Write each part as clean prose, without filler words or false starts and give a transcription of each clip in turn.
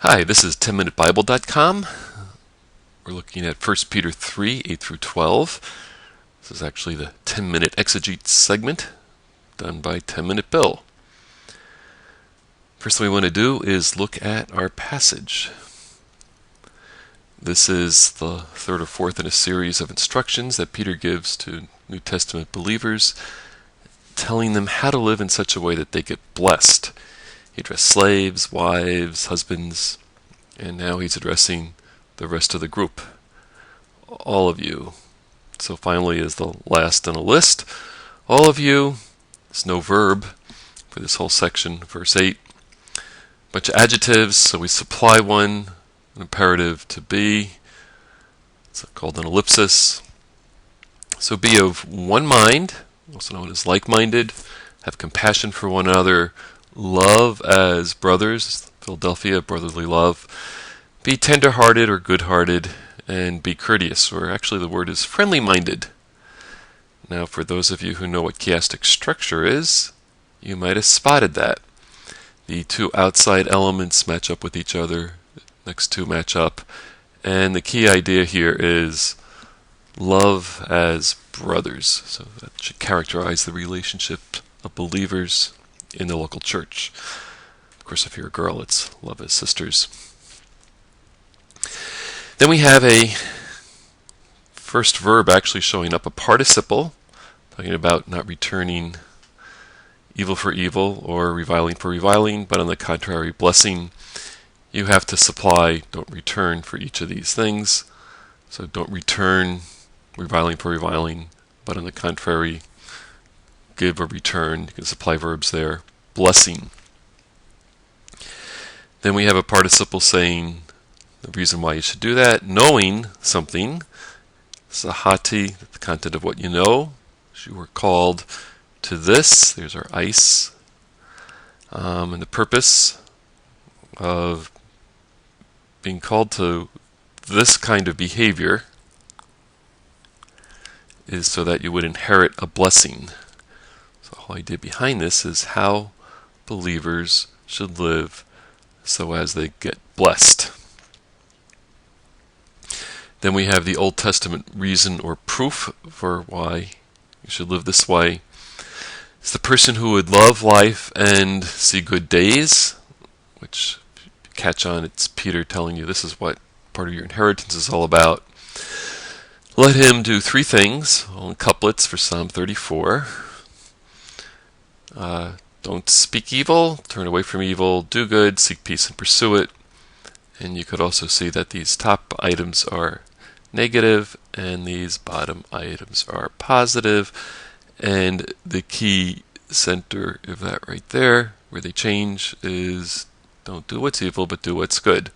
Hi, this is 10MinuteBible.com. We're looking at 1 Peter 3, 8 through 12. This is actually the 10-minute exegesis segment done by 10-Minute Bill. First thing we want to do is look at our passage. This is the third or fourth in a series of instructions that Peter gives to New Testament believers, telling them how to live in such a way that they get blessed. He addressed slaves, wives, husbands, and now he's addressing the rest of the group, all of you. So finally is the last in a list. All of you, there's no verb for this whole section, verse 8. Bunch of adjectives, so we supply one, an imperative to be. It's called an ellipsis. So be of one mind, also known as like-minded, have compassion for one another, love as brothers, Philadelphia, brotherly love. Be tender-hearted or good-hearted, and be courteous, or actually the word is friendly-minded. Now, for those of you who know what chiastic structure is, you might have spotted that. The two outside elements match up with each other, the next two match up, and the key idea here is love as brothers. So that should characterize the relationship of believers in the local church. Of course, if you're a girl, it's love as sisters. Then we have a first verb actually showing up, a participle, talking about not returning evil for evil or reviling for reviling, but on the contrary, blessing. You have to supply, don't return for each of these things. So don't return reviling for reviling, but on the contrary, give or return. You can supply verbs there. Blessing. Then we have a participle saying the reason why you should do that, knowing something. Sahati, the content of what you know. You were called to this. There's our ice. And the purpose of being called to this kind of behavior is so that you would inherit a blessing. So the whole idea behind this is how believers should live so as they get blessed. Then we have the Old Testament reason or proof for why you should live this way. It's the person who would love life and see good days, which, if you catch on, it's Peter telling you this is what part of your inheritance is all about. Let him do three things, all in couplets for Psalm 34. Don't speak evil, turn away from evil, do good, seek peace and pursue it. And you could also see that these top items are negative and these bottom items are positive. And the key center of that right there, where they change, is don't do what's evil, but do what's good.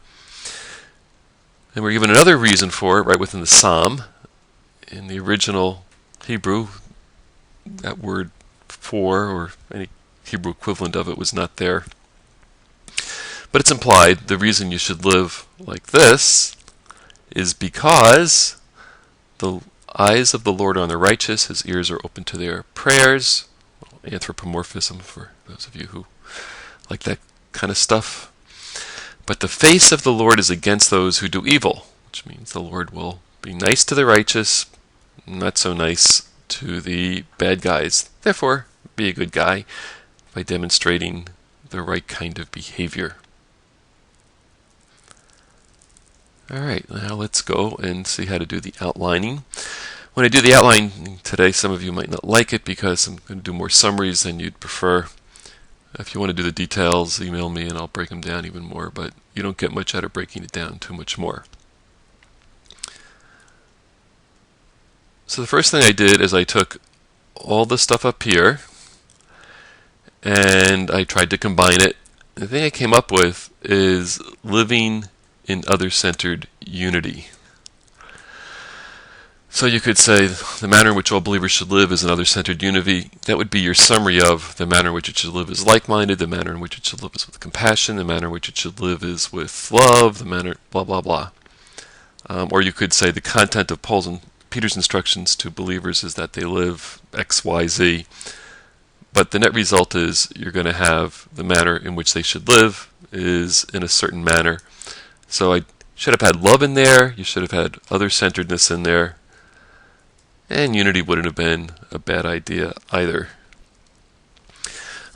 And we're given another reason for it right within the psalm. In the original Hebrew, that word for, or any Hebrew equivalent of it, was not there. But it's implied the reason you should live like this is because the eyes of the Lord are on the righteous, his ears are open to their prayers. Anthropomorphism for those of you who like that kind of stuff. But the face of the Lord is against those who do evil, which means the Lord will be nice to the righteous, not so nice to the bad guys. Therefore, be a good guy by demonstrating the right kind of behavior. Alright, now let's go and see how to do the outlining. When I do the outline today, some of you might not like it because I'm going to do more summaries than you'd prefer. If you want to do the details, email me and I'll break them down even more, but you don't get much out of breaking it down too much more. So the first thing I did is I took all the stuff up here and I tried to combine it. The thing I came up with is living in other-centered unity. So you could say the manner in which all believers should live is an other-centered unity. That would be your summary of the manner in which it should live is like-minded, the manner in which it should live is with compassion, the manner in which it should live is with love, the manner blah blah blah. Or you could say the content of Paul's and Peter's instructions to believers is that they live X, Y, Z. But the net result is you're going to have the manner in which they should live is in a certain manner. So I should have had love in there, you should have had other-centeredness in there, and unity wouldn't have been a bad idea either.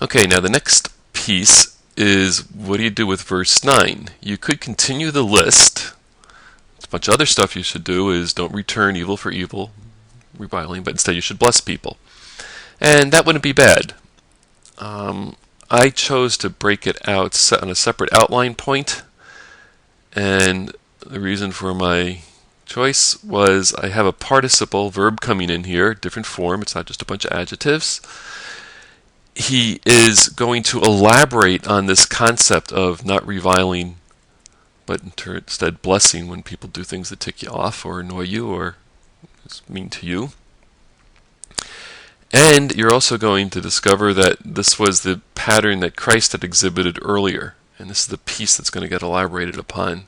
Okay, now the next piece is, what do you do with verse 9? You could continue the list. A bunch of other stuff you should do is don't return evil for evil, reviling, but instead you should bless people. And that wouldn't be bad. I chose to break it out on a separate outline point, and the reason for my choice was I have a participle verb coming in here, different form, it's not just a bunch of adjectives. He is going to elaborate on this concept of not reviling, but instead blessing when people do things that tick you off or annoy you or is mean to you. And you're also going to discover that this was the pattern that Christ had exhibited earlier. And this is the piece that's going to get elaborated upon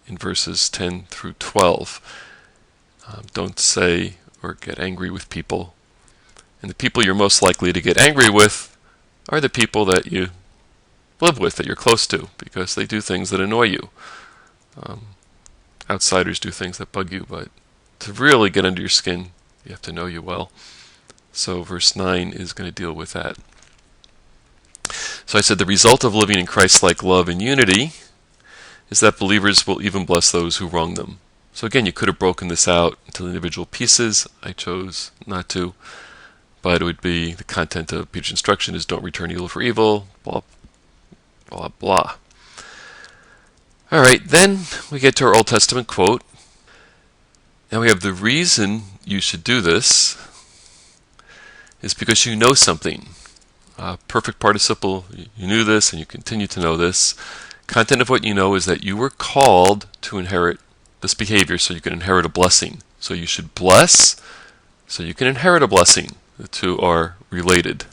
in verses 10 through 12. Don't say or get angry with people. And the people you're most likely to get angry with are the people that you live with, that you're close to, because they do things that annoy you. Outsiders do things that bug you, but to really get under your skin, you have to know you well. So verse 9 is going to deal with that. So I said the result of living in Christ-like love and unity is that believers will even bless those who wrong them. So again, you could have broken this out into individual pieces. I chose not to. But it would be the content of Peter's instruction is don't return evil for evil, blah, blah, blah. All right, then we get to our Old Testament quote. Now we have the reason you should do this is because you know something. Perfect participle, you knew this and you continue to know this. Content of what you know is that you were called to inherit this behavior so you can inherit a blessing. So you should bless so you can inherit a blessing. The two are related.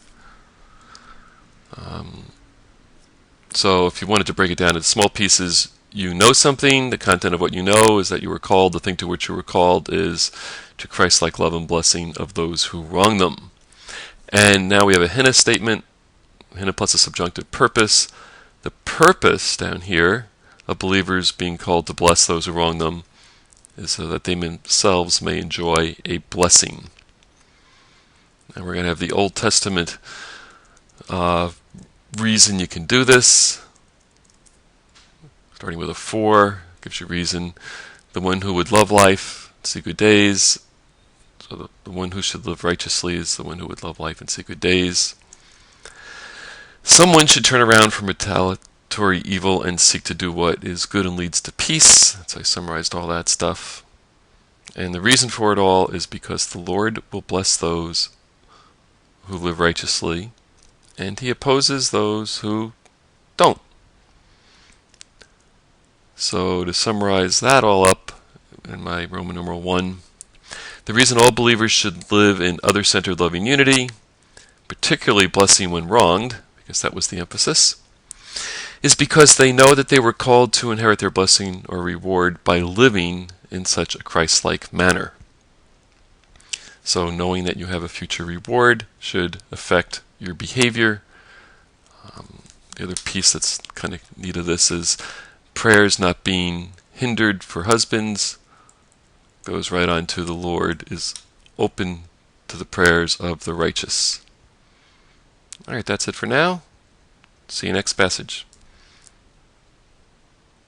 So if you wanted to break it down into small pieces, you know something. The content of what you know is that you were called. The thing to which you were called is to Christ-like love and blessing of those who wrong them. And now we have a hina statement, hina plus a subjunctive purpose. The purpose down here of believers being called to bless those who wrong them is so that they themselves may enjoy a blessing. And we're going to have the Old Testament reason you can do this. Starting with a 4, gives you reason. The one who would love life, see good days. So the one who should live righteously is the one who would love life and see good days. Someone should turn around from retaliatory evil and seek to do what is good and leads to peace. So I summarized all that stuff. And the reason for it all is because the Lord will bless those who live righteously, and he opposes those who don't. So to summarize that all up in my Roman numeral 1, the reason all believers should live in other-centered loving unity, particularly blessing when wronged, because that was the emphasis, is because they know that they were called to inherit their blessing or reward by living in such a Christ-like manner. So knowing that you have a future reward should affect your behavior. The other piece that's kind of neat of this is prayers not being hindered for husbands. Goes right on to the Lord is open to the prayers of the righteous. All right, that's it for now. See you next passage.